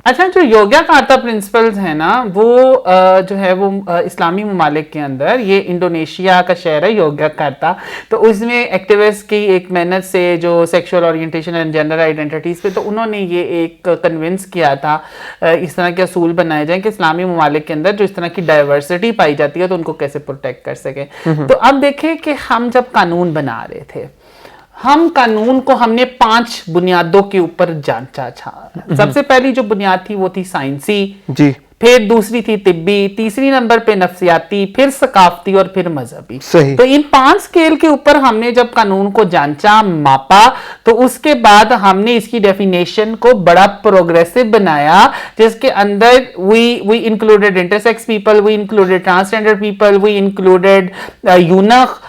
اچھا جو یوگیا کارتا پرنسپلز ہیں نا وہ جو ہے وہ اسلامی ممالک کے اندر، یہ انڈونیشیا کا شہر ہے یوگیا کارتا، تو اس میں ایکٹیوسٹ کی ایک محنت سے جو sexual orientation and gender identities پہ، تو انہوں نے یہ ایک کنونس کیا تھا اس طرح کے اصول بنائے جائیں کہ اسلامی ممالک کے اندر جو اس طرح کی ڈائیورسٹی پائی جاتی ہے تو ان کو کیسے پروٹیکٹ کر سکیں. تو اب دیکھیں کہ ہم جب قانون بنا رہے تھے، ہم قانون کو ہم نے 5 بنیادوں کے اوپر جانچا تھا. سب سے پہلی جو بنیاد تھی وہ تھی سائنسی، جی، پھر دوسری تھی طبی، تیسری نمبر پہ نفسیاتی، پھر ثقافتی اور پھر مذہبی. صحیح. تو ان 5 اسکیل کے اوپر ہم نے جب قانون کو جانچا، ماپا، تو اس کے بعد ہم نے اس کی ڈیفینیشن کو بڑا پروگریسو بنایا، جس کے اندر we included intersex people, we included transgender people, we included eunuch.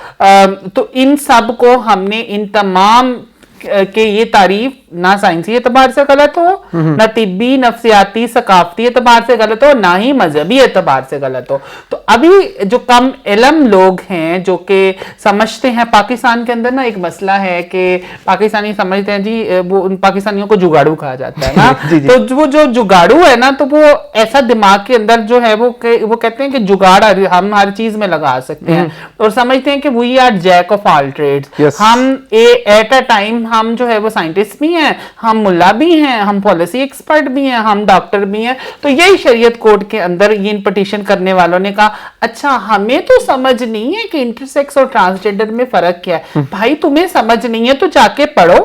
تو ان سب کو ہم نے ان تمام کہ یہ تعریف نہ سائنسی اعتبار سے غلط ہو، نہ طبی، نفسیاتی، ثقافتی اعتبار سے غلط ہو، نہ ہی مذہبی اعتبار سے غلط ہو. تو ابھی جو کم علم لوگ ہیں جو کہ سمجھتے ہیں، پاکستان کے اندر نا ایک مسئلہ ہے کہ پاکستانی سمجھتے ہیں جی وہ ان پاکستانیوں کو جگاڑو کہا جاتا ہے نا. تو وہ جو جگاڑو ہے نا، تو وہ ایسا دماغ کے اندر جو ہے وہ کہتے ہیں کہ جگاڑ ہم ہر چیز میں لگا سکتے ہیں، اور سمجھتے ہیں کہ we are jack of all trades. ہم ایٹ اے ٹائم ہم جو ہے وہ سائنٹسٹ بھی ہیں، ہم ملا بھی ہیں، ہم پالیسی ایکسپرٹ بھی ہیں، ہم ڈاکٹر بھی ہیں. تو یہی شریعت کوڈ کے اندر یہ پٹیشن کرنے والوں نے کہا اچھا ہمیں تو سمجھ نہیں ہے کہ انٹرسیکس اور ٹرانسجنڈر میں فرق کیا ہے. بھائی تمہیں سمجھ نہیں ہے تو جا کے پڑھو،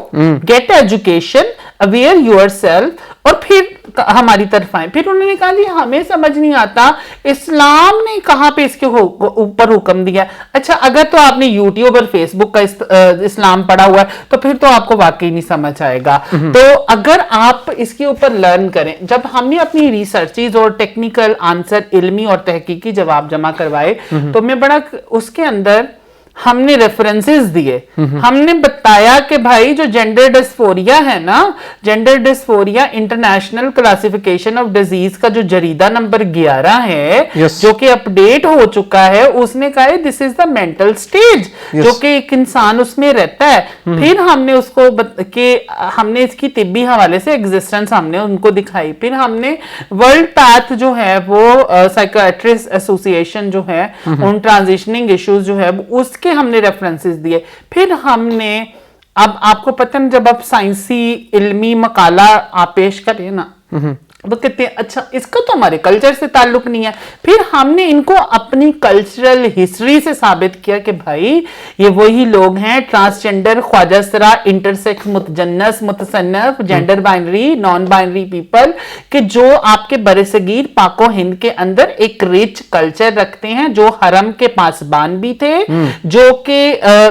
get education, aware yourself, اور پھر ہماری طرف آئیں. پھر انہوں نے کہا جی ہمیں سمجھ نہیں آتا اسلام نے کہاں پہ اس کے اوپر حکم دیا. اچھا اگر تو آپ نے یوٹیوب اور فیس بک کا اسلام پڑھا ہوا ہے تو پھر تو آپ کو واقعی نہیں سمجھ آئے گا. تو اگر آپ اس کے اوپر لرن کریں، جب ہم نے اپنی ریسرچز اور ٹیکنیکل آنسر، علمی اور تحقیقی جواب جمع کروائے، تو میں بڑا اس کے اندر ہم نے ریفرنسز دیے. ہم نے بتایا کہ بھائی جو جینڈر ڈسفوریا ہے نا، gender ڈسفوریا international classification of disease کا جو جریدہ نمبر 11 ہے جو کہ اپڈیٹ ہو چکا ہے، اس نے کہا ہے دس از دا مینٹل سٹیج جو کہ ایک انسان اس میں رہتا ہے. پھر ہم نے اس کو کہ ہم نے اس کی طبی حوالے سے ایگزسٹنس ہم نے ان کو دکھائی. پھر ہم نے ورلڈ پیتھ جو ہے وہ سائیکیٹرسٹ ایسوسی ایشن جو ہے ان ٹرانزیشننگ ایشوز جو ہے اس کے ہم نے ریفرنسز دیے. پھر ہم نے اب آپ کو پتہ جب آپ سائنسی علمی مقالہ آپ پیش کریں نا تو کہتے ہیں اچھا اس کا تو ہمارے کلچر سے تعلق نہیں ہے. پھر ہم نے ان کو اپنی کلچرل ہسٹری سے ثابت کیا کہ بھائی یہ وہی لوگ ہیں ٹرانسجنڈر، خواجہ سرا، انٹرسیکس، متجنس، متصنف، gender binary, non binary people, کہ جو آپ کے برصغیر پاک و ہند کے اندر ایک ریچ کلچر رکھتے ہیں، جو حرم کے پاسبان بھی تھے، جو کہ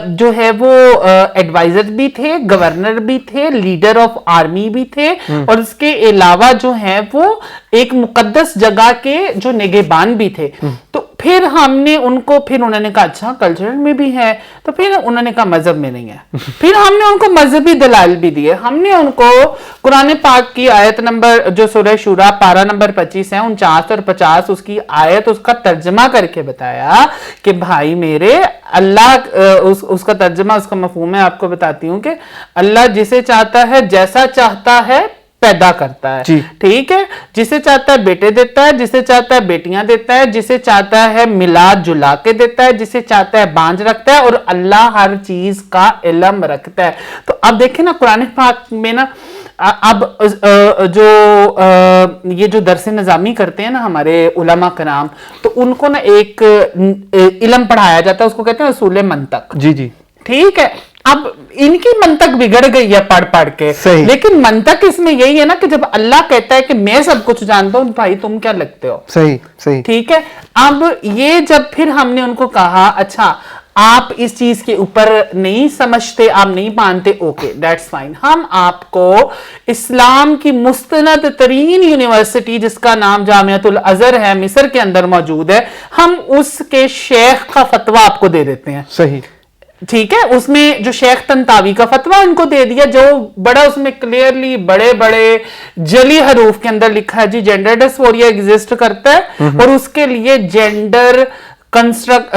جو ہے وہ ایڈوائزر بھی تھے، گورنر بھی تھے، لیڈر آف آرمی بھی تھے، اور اس کے علاوہ جو ہے وہ ایک مقدس جگہ کے جو نگہبان بھی تھے. تو پھر ہم نے ان کو پھر انہوں نے کہا اچھا کلچر میں بھی ہے، تو پھر انہوں نے کہا مذہب میں نہیں ہے. پھر ہم نے ان کو مذہبی دلائل بھی دیے. ہم نے ان کو قرآن پاک کی آیت نمبر جو سورہ شورا پارہ نمبر 25 ہے 49 اور 50 اس کی آیت اس کا ترجمہ کر کے بتایا کہ بھائی میرے اللہ اس کا ترجمہ اس کا مفہوم ہے آپ کو بتاتی ہوں کہ اللہ جسے چاہتا ہے جیسا چاہتا ہے پیدا کرتا ہے. ٹھیک ہے، جسے چاہتا ہے بیٹے دیتا ہے، جسے چاہتا ہے بیٹیاں دیتا ہے، جسے چاہتا ہے ملا جلا کے دیتا ہے، جسے چاہتا ہے بانجھ رکھتا ہے، اور اللہ ہر چیز کا علم رکھتا ہے. تو اب دیکھیں نا قرآن پاک میں نا اب جو یہ جو درس نظامی کرتے ہیں نا ہمارے علماء کرام، تو ان کو نا ایک علم پڑھایا جاتا ہے، اس کو کہتے ہیں اصول منطق. جی ٹھیک ہے. اب ان کی منطق بگڑ گئی ہے پڑھ کے، لیکن منطق اس میں یہی ہے نا کہ جب اللہ کہتا ہے کہ میں سب کچھ جانتا ہوں، بھائی تم کیا لگتے ہو؟ صحیح. ٹھیک ہے. اب یہ جب پھر ہم نے ان کو کہا اچھا آپ اس چیز کے اوپر نہیں سمجھتے، آپ نہیں مانتے، اوکے دیٹس فائن. ہم آپ کو اسلام کی مستند ترین یونیورسٹی جس کا نام جامعۃ الازہر ہے، مصر کے اندر موجود ہے، ہم اس کے شیخ کا فتویٰ آپ کو دے دیتے ہیں. صحیح. ٹھیک ہے. اس میں جو شیخ تنتاوی کا فتویٰ ان کو دے دیا، جو بڑا اس میں کلیئرلی بڑے بڑے جلی حروف کے اندر لکھا ہے جی جینڈر ڈسفوریا ایگزسٹ کرتا ہے، اور اس کے لیے جینڈر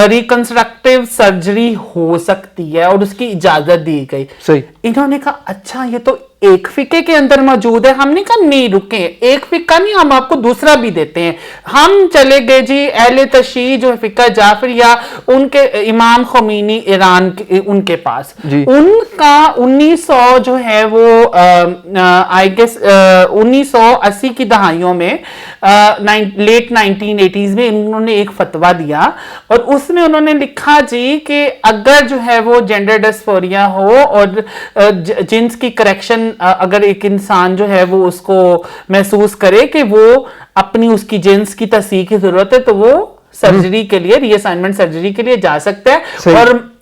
ریکنسٹرکٹیو سرجری ہو سکتی ہے اور اس کی اجازت دی گئی. صحیح. انہوں نے کہا اچھا یہ تو एक फिके के अंदर मौजूद है। हमने कहा नहीं रुके, एक फिका नहीं, हम आपको दूसरा भी देते हैं। हम चले गए जी अहले तशरीह जो फिका जाफर या उनके इमाम खोमीनी ईरान उनके पास, उनका 1900 जो है वो आई गेस 1980 की दहाइयों में लेट 1980s में उन्होंने एक फतवा दिया और उसमें उन्होंने लिखा जी कि अगर जो है वो जेंडर डिस्फोरिया हो और जिन्स की करेक्शन अगर एक इंसान जो है वो उसको महसूस करे कि वो अपनी उसकी जिन्स की तस्हीह की जरूरत है तो वो सर्जरी के लिए, रीअसाइनमेंट सर्जरी के लिए जा सकता है।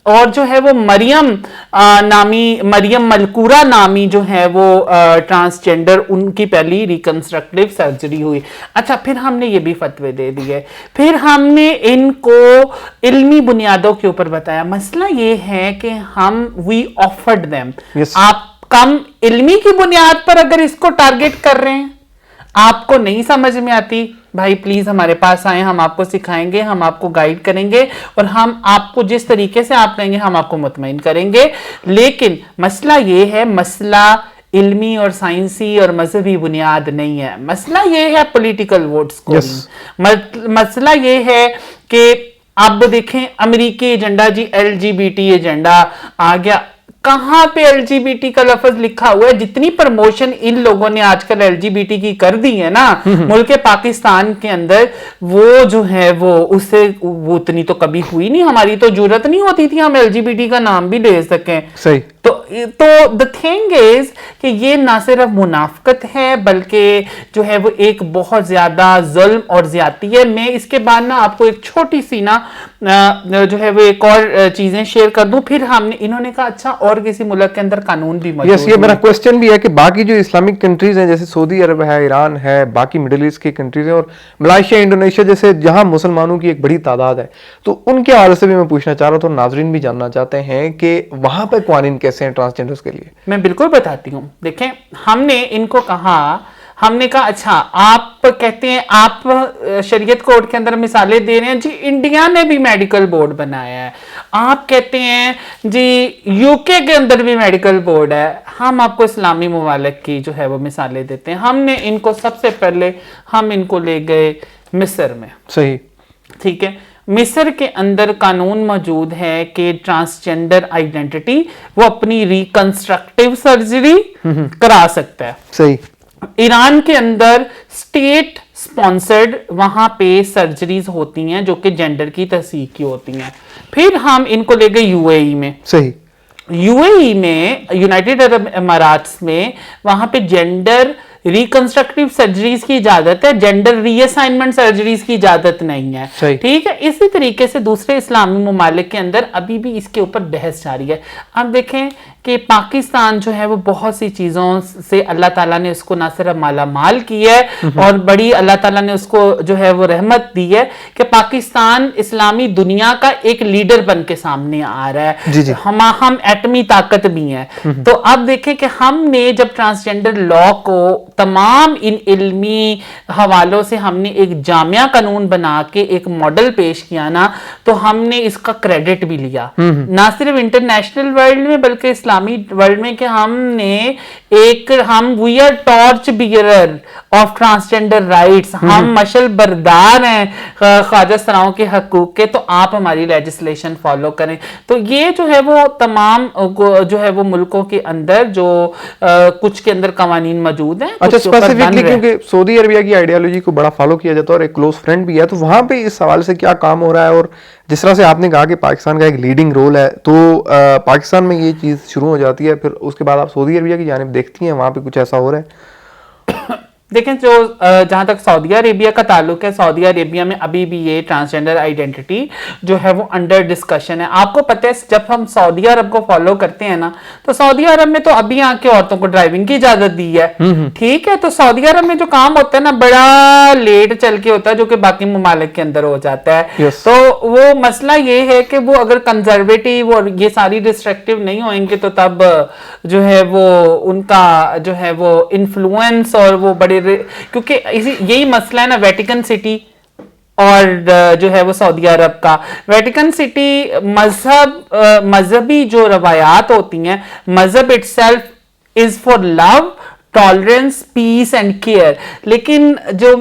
और जो है वो मरियम मलकूरा नामी जो है वो ट्रांसजेंडर, उनकी पहली रिकंस्ट्रक्टिव सर्जरी हुई। अच्छा, फिर हमने ये भी फतवे दे दिए, फिर हमने इनको इल्मी बुनियादों के ऊपर बताया। मसला ये है कि हम वी ऑफर्ड देम, आप कम इल्मी की बुनियाद पर अगर इसको टारगेट कर रहे हैं, आपको नहीं समझ में आती, भाई प्लीज हमारे पास आए, हम आपको सिखाएंगे, हम आपको गाइड करेंगे और हम आपको जिस तरीके से आप कहेंगे हम आपको मुतमईन करेंगे। लेकिन मसला ये है, मसला इल्मी और साइंसी और मजहबी बुनियाद नहीं है, मसला ये है पॉलिटिकल वोट स्कोरिंग। मसला ये है कि अब देखें अमेरिकी एजेंडा जी, LGBT एजेंडा आ गया, कहां पे LGBT का लफ्ज लिखा हुआ है? जितनी प्रमोशन इन लोगों ने आजकल LGBT की कर दी है ना मुल्क पाकिस्तान के अंदर, वो जो है वो उससे वो उतनी तो कभी हुई नहीं। हमारी तो जरूरत नहीं होती थी हम LGBT का नाम भी ले सकें। सही। तो द थिंग इज कि ये ना सिर्फ मुनाफकत है बल्कि जो है वो एक बहुत ज्यादा जुल्म और ज्यादती है। मैं इसके बाद ना आपको एक छोटी सी ना जो है वो एक और चीजें शेयर कर दूं। फिर हमने इन्होंने कहा अच्छा और किसी मुल्क के अंदर कानून भी मौजूद है। ये मेरा क्वेश्चन भी है कि बाकी जो इस्लामिक कंट्रीज हैं जैसे सऊदी अरब है, ईरान है, बाकी मिडिल ईस्ट की कंट्रीज हैं और मलेशिया, इंडोनेशिया जैसे जहां मुसलमानों की एक बड़ी तादाद है, तो उनके हवाले से भी मैं पूछना चाह रहा हूं, तो नाजरीन भी जानना चाहते हैं कि वहां पर कानून कैसे हैं ट्रांसजेंडर्स के लिए। मैं बिल्कुल बताती हूँ। देखें, हमने इनको कहा, हमने कहा अच्छा आप कहते हैं आप शरीयत कोड के अंदर मिसालें दे रहे हैं जी, इंडिया ने भी मेडिकल बोर्ड बनाया है। आप कहते हैं जी यूके के अंदर भी मेडिकल बोर्ड है। हम आपको इस्लामी ममालिक की जो है वो मिसालें देते हैं। हमने इनको सबसे पहले हम इनको ले गए मिस्र में। सही, ठीक है। मिस्र के अंदर कानून मौजूद है कि ट्रांसजेंडर आइडेंटिटी वो अपनी रिकंस्ट्रक्टिव सर्जरी करा सकता है। सही। ईरान के अंदर स्टेट स्पॉन्सर्ड वहां पे सर्जरीज होती हैं जो कि जेंडर की तस्हीह की होती हैं। फिर हम इनको ले गए यूएई में। सही। यूएई में, यूनाइटेड अरब अमारात्स में, वहां पे जेंडर रिकंस्ट्रक्टिव सर्जरीज की इजाजत है, जेंडर रीअसाइनमेंट सर्जरीज की इजाजत नहीं है। ठीक है। इसी तरीके से दूसरे इस्लामी ममालिक के अंदर अभी भी इसके ऊपर बहस जारी है। अब देखें कि पाकिस्तान जो है वो बहुत सी चीजों से अल्लाह ताला ने उसको ना सिर्फ माला माल की है और बड़ी अल्लाह ताला ने उसको जो है वो रहमत दी है कि पाकिस्तान इस्लामी दुनिया का एक लीडर बन के सामने आ रहा है। जी जी। हम एटमी ताकत भी हैं। तो अब देखें कि हमने जब ट्रांसजेंडर लॉ को तमाम इन इल्मी हवालों से हमने एक जामिया कानून बना के एक मॉडल पेश किया ना, तो हमने इसका क्रेडिट भी लिया ना सिर्फ इंटरनेशनल वर्ल्ड में बल्कि इस्लामी वर्ल्ड में कि हमने हम we are torch bearer of transgender rights, हम मशल बरदार हैं ख्वाजा सराओं के हकूक के, तो आप हमारी लेजिस्लेशन फॉलो करें। तो ये जो है वो तमाम जो है वो मुल्कों के अंदर जो कुछ के अंदर कवानीन मौजूद हैं। अच्छा, स्पेसिफिकली क्योंकि सऊदी अरबिया की आइडियोलॉजी को बड़ा फॉलो किया जाता है और एक क्लोज फ्रेंड भी है, तो वहां पे इस सवाल से क्या काम हो रहा है? और जिस तरह से आपने कहा कि पाकिस्तान का एक लीडिंग रोल है, तो पाकिस्तान में ये चीज शुरू हो जाती है, फिर उसके बाद आप सऊदी अरबिया की जानिब देखती हैं, वहां पे कुछ ऐसा हो रहा है? देखें, जो जहां तक सऊदी अरेबिया का ताल्लुक है, सऊदी अरेबिया में अभी भी ये ट्रांसजेंडर आइडेंटिटी जो है वो अंडर डिस्कशन है। आपको पता है जब हम सऊदी अरब को फॉलो करते हैं ना, तो सऊदी अरब में तो अभी यहाँ के औरतों को ड्राइविंग की इजाजत दी है। ठीक है। तो सऊदी अरब में जो काम होता है ना बड़ा लेट चल के होता है, जो कि बाकी ममालिक के अंदर हो जाता है। तो वो मसला ये है कि वो अगर कंजर्वेटिव और ये सारी रिस्ट्रिक्टिव नहीं होंगे तो तब जो है वो उनका जो है वो इन्फ्लुएंस और वो बड़े, क्योंकि यही मसला है ना वेटिकन सिटी और जो है वो सऊदी अरब का। वेटिकन सिटी मजहबी जो रवायात होती हैं, मजहब itself is for love, tolerance, peace and care. लेकिन जो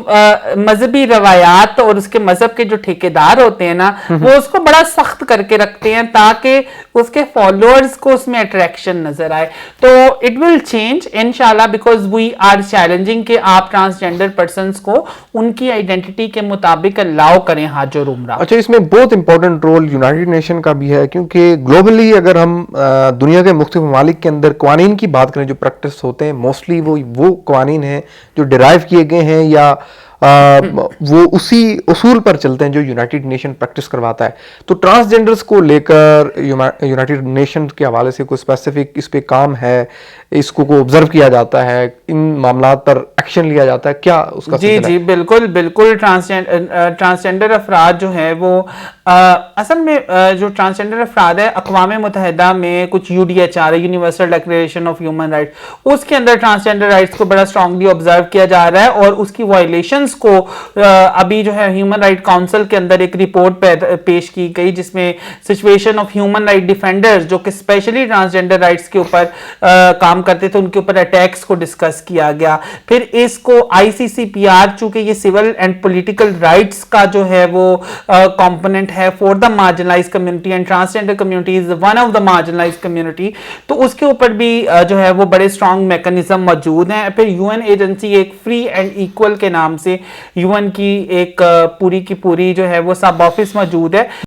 मजहबी रवायात और उसके मजहब के जो ठेकेदार होते हैं ना, वो उसको बड़ा सख्त करके रखते हैं ताकि उसके फॉलोअर्स को उसमें अट्रैक्शन नजर आए. तो इट विल चेंज इंशाल्लाह, बिकॉज वी आर चैलेंजिंग कि आप ट्रांसजेंडर पर्सन्स को उनकी आइडेंटिटी के मुताबिक अलाउ करें हाजुर उम्रा. अच्छा, इसमें बहुत इंपॉर्टेंट रोल यूनाइटेड नेशन का भी है, क्योंकि ग्लोबली अगर हम दुनिया के मुख्तलिफ ममालिक के अंदर कवानीन की बात करें जो प्रैक्टिस होते हैं, मोस्टली वो कवानीन हैं जो डिराइव किए गए हैं या वो उसी उसूल पर चलते हैं जो यूनाइटेड नेशन प्रैक्टिस करवाता है. तो ट्रांसजेंडर्स को लेकर यूनाइटेड नेशन के हवाले से कोई स्पेसिफिक इस पे काम है, इसको को ऑब्जर्व किया जाता है, इन मामलात पर एक्शन लिया जाता है, क्या उसका जी जी बिल्कुल बिल्कुल. ट्रांसजेंडर अफराद जो है वो असल में जो ट्रांसजेंडर अफराद है अक़वाम मुत्तहिदा में कुछ UDHR है, universal declaration of human right, उसके अंदर ट्रांसजेंडर राइट्स को बड़ा स्ट्रांगली ऑब्जर्व किया जा रहा है और उसकी वायलेशंस को अभी जो है ह्यूमन राइट काउंसिल के अंदर एक रिपोर्ट पेश की गई जिसमें situation of human right defenders जो कि स्पेशली ट्रांसजेंडर राइट्स के ऊपर काम करते थे उनके ऊपर अटैक्स को डिस्कस किया गया. फिर इसको ICCPR, चूंकि ये सिविल एंड पॉलिटिकल राइट्स का जो है वो कंपोनेंट है for the marginalised community and transgender community is one of the marginalised community, तो उसके ऊपर भी जो है वो बड़े स्ट्रॉन्ग मैकेनिज्म मौजूद हैं. फिर UN एजेंसी एक फ्री एंड इक्वल के नाम से UN की एक पूरी की पूरी जो है वो सब ऑफिस मौजूद है.